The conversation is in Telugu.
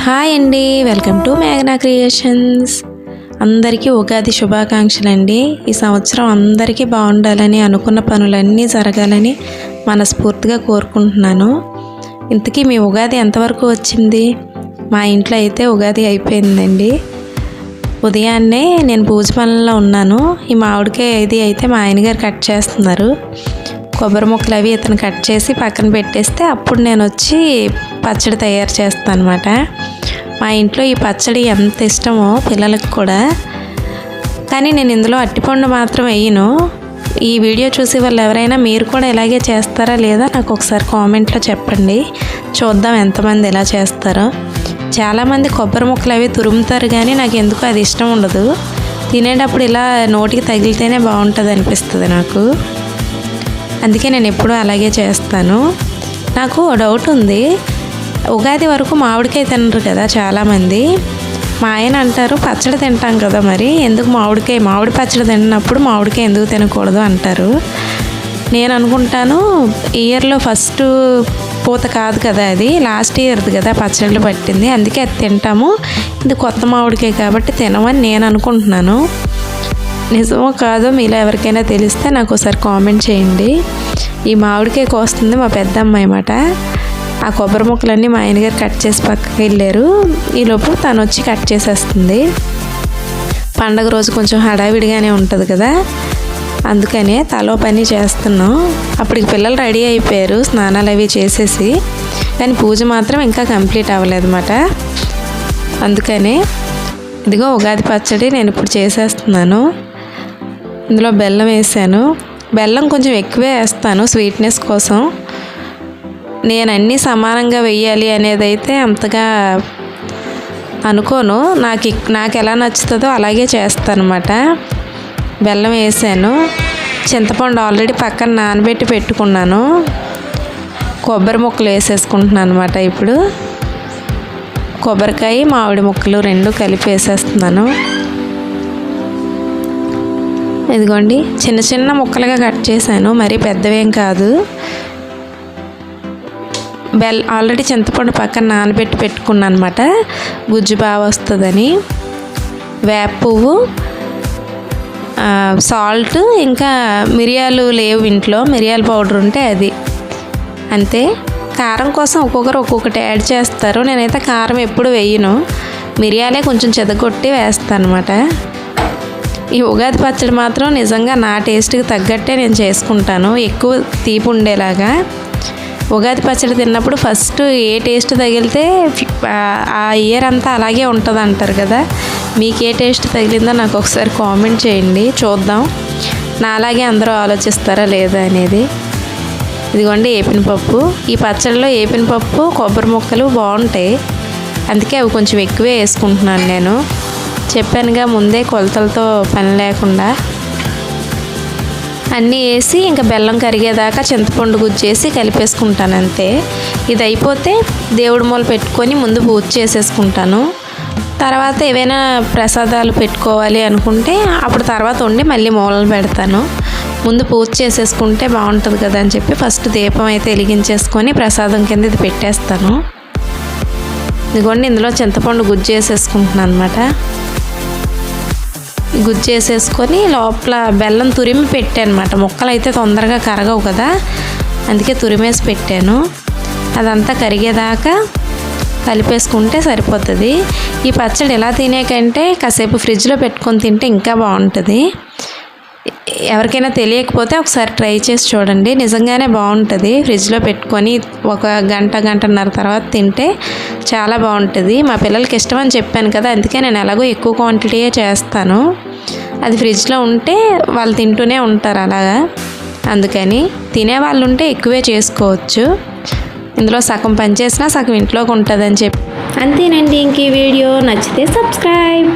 హాయ్ అండి, వెల్కమ్ టు మేఘనా క్రియేషన్స్. అందరికీ ఉగాది శుభాకాంక్షలు అండి. ఈ సంవత్సరం అందరికీ బాగుండాలని, అనుకున్న పనులన్నీ జరగాలని మనస్ఫూర్తిగా కోరుకుంటున్నాను. ఇంతకీ మీ ఉగాది ఎంతవరకు వచ్చింది? మా ఇంట్లో అయితే ఉగాది అయిపోయిందండి. ఉదయాన్నే నేను పూజ పనుల్లో ఉన్నాను. ఈ మామిడికాయ ఇది అయితే మా ఆయనగారు కట్ చేస్తున్నారు. కొబ్బరి ముక్కలు అవి ఇతను కట్ చేసి పక్కన పెట్టేస్తే అప్పుడు నేను వచ్చి పచ్చడి తయారు చేస్తాను అనమాట. మా ఇంట్లో ఈ పచ్చడి ఎంత ఇష్టమో పిల్లలకు కూడా. కానీ నేను ఇందులో అరటిపండు మాత్రం వేయను. ఈ వీడియో చూసి వాళ్ళు ఎవరైనా మీరు కూడా ఇలాగే చేస్తారా లేదా నాకు ఒకసారి కామెంట్లో చెప్పండి. చూద్దాం ఎంతమంది ఎలా చేస్తారో. చాలామంది కొబ్బరి ముక్కలు అవి తురుముతారు, కానీ నాకు ఎందుకు అది ఇష్టం ఉండదు. తినేటప్పుడు ఇలా నోటికి తగిలితేనే బాగుంటుంది అనిపిస్తుంది నాకు. అందుకే నేను ఎప్పుడూ అలాగే చేస్తాను. నాకు డౌట్ ఉంది, ఉగాది వరకు మామిడికాయ తినరు కదా చాలామంది. మా ఆయన అంటారు పచ్చడి తింటాం కదా, మరి ఎందుకు మామిడి పచ్చడి తిన్నప్పుడు మామిడికాయ ఎందుకు తినకూడదు అంటారు. నేను అనుకుంటాను ఇయర్లో ఫస్ట్ పూత కాదు కదా, అది లాస్ట్ ఇయర్ది కదా పచ్చళ్ళు పట్టింది, అందుకే అది తింటాము. ఇది కొత్త మామిడికాయ కాబట్టి తినమని నేను అనుకుంటున్నాను. నిజమో కాదో మీలో ఎవరికైనా తెలిస్తే నాకు ఒకసారి కామెంట్ చేయండి. ఈ మామిడికాయ కోస్తుంది మా పెద్ద అమ్మాయి అన్నమాట. ఆ కొబ్బరి ముక్కలన్నీ మా ఆయనగారు కట్ చేసి పక్కకి వెళ్ళారు. ఈలోపు తను వచ్చి కట్ చేసేస్తుంది. పండగ రోజు కొంచెం హడావిడిగానే ఉంటుంది కదా, అందుకనే తలో పని చేస్తున్నాం. అప్పటికి పిల్లలు రెడీ అయిపోయారు స్నానాలు అవి చేసేసి, కానీ పూజ మాత్రం ఇంకా కంప్లీట్ అవ్వలేదన్నమాట. అందుకనే ఇదిగో ఉగాది పచ్చడి నేను ఇప్పుడు చేసేస్తున్నాను. ఇందులో బెల్లం వేసాను. బెల్లం కొంచెం ఎక్కువే వేస్తాను స్వీట్నెస్ కోసం. నేను అన్నీ సమానంగా వేయాలి అనేది అయితే అంతగా అనుకోను. నాకు ఎలా నచ్చుతుందో అలాగే చేస్తాను అన్నమాట. బెల్లం వేసాను. చింతపండు ఆల్రెడీ పక్కన నానబెట్టి పెట్టుకున్నాను. కొబ్బరి ముక్కలు వేసేసుకుంటున్నాను అనమాట. ఇప్పుడు కొబ్బరికాయ మామిడి ముక్కలు రెండు కలిపి వేసేస్తున్నాను. ఇదిగోండి చిన్న చిన్న ముక్కలుగా కట్ చేశాను, మరీ పెద్దవేం కాదు. ఆల్రెడీ చింతపండు పక్కన నానబెట్టి పెట్టుకున్నాను అనమాట, గుజ్జు బాగా వస్తుందని. వేప పువ్వు, సాల్ట్, ఇంకా మిరియాలు లేవు ఇంట్లో, మిరియాల పౌడర్ ఉంటే అది అంతే. కారం కోసం ఒక్కొక్కరు ఒక్కొక్కటి యాడ్ చేస్తారు. నేనైతే కారం ఎప్పుడు వేయను, మిరియాలే కొంచెం చెదగొట్టి వేస్తాను అనమాట. ఈ ఉగాది పచ్చడి మాత్రం నిజంగా నా టేస్ట్కి తగ్గట్టే నేను చేసుకుంటాను, ఎక్కువ తీపి ఉండేలాగా. ఉగాది పచ్చడి తిన్నప్పుడు ఫస్ట్ ఏ టేస్ట్ తగిలితే ఆ ఇయర్ అంతా అలాగే ఉంటుంది అంటారు కదా. మీకు ఏ టేస్ట్ తగిలిందో నాకు ఒకసారి కామెంట్ చేయండి, చూద్దాం నా అలాగే అందరూ ఆలోచిస్తారా లేదా అనేది. ఇదిగోండి ఏపిన పప్పు. ఈ పచ్చడిలో ఏపిన పప్పు కొబ్బరి ముక్కలు బాగుంటాయి, అందుకే అవి కొంచెం ఎక్కువే వేసుకుంటున్నాను నేను. చెప్పానుగా ముందే కొలతలతో పని లేకుండా అన్నీ వేసి ఇంకా బెల్లం కరిగేదాకా చింతపండు గుజ్జేసి కలిపేసుకుంటాను అంతే. ఇది అయిపోతే దేవుడి మూల పెట్టుకొని ముందు పూజ చేసేసుకుంటాను. తర్వాత ఏవైనా ప్రసాదాలు పెట్టుకోవాలి అనుకుంటే అప్పుడు తర్వాత వండి మళ్ళీ మూలలు పెడతాను. ముందు పూజ చేసేసుకుంటే బాగుంటుంది కదా అని చెప్పి ఫస్ట్ దీపం అయితే వెలిగించేసుకొని ప్రసాదం కింద ఇది పెట్టేస్తాను. ఇదిగోండి ఇందులో చింతపండు గుజ్జు వేసేసుకుంటున్నాను అనమాట. గుజ్జు వేసేసుకొని లోపల బెల్లం తురిమి పెట్టాను అనమాట. ముక్కలు అయితే తొందరగా కరగవు కదా, అందుకే తురిమేసి పెట్టాను. అదంతా కరిగేదాకా కలిపేసుకుంటే సరిపోతుంది. ఈ పచ్చడి ఎలా తినే కంటే కాసేపు ఫ్రిడ్జ్లో పెట్టుకొని తింటే ఇంకా బాగుంటుంది. ఎవరికైనా తెలియకపోతే ఒకసారి ట్రై చేసి చూడండి, నిజంగానే బాగుంటుంది. ఫ్రిడ్జ్లో పెట్టుకొని ఒక గంటన్నర తర్వాత తింటే చాలా బాగుంటుంది. మా పిల్లలకి ఇష్టం అని చెప్పాను కదా, అందుకే నేను ఎలాగో ఎక్కువ క్వాంటిటీయే చేస్తాను. అది ఫ్రిడ్జ్లో ఉంటే వాళ్ళు తింటూనే ఉంటారు అలాగా. అందుకని తినేవాళ్ళు ఉంటే ఎక్కువే చేసుకోవచ్చు. ఇందులో సగం పని చేసినా సగం ఇంట్లోకి ఉంటుందని చెప్పి అంతేనండి. ఇంక ఈ వీడియో నచ్చితే సబ్స్క్రైబ్.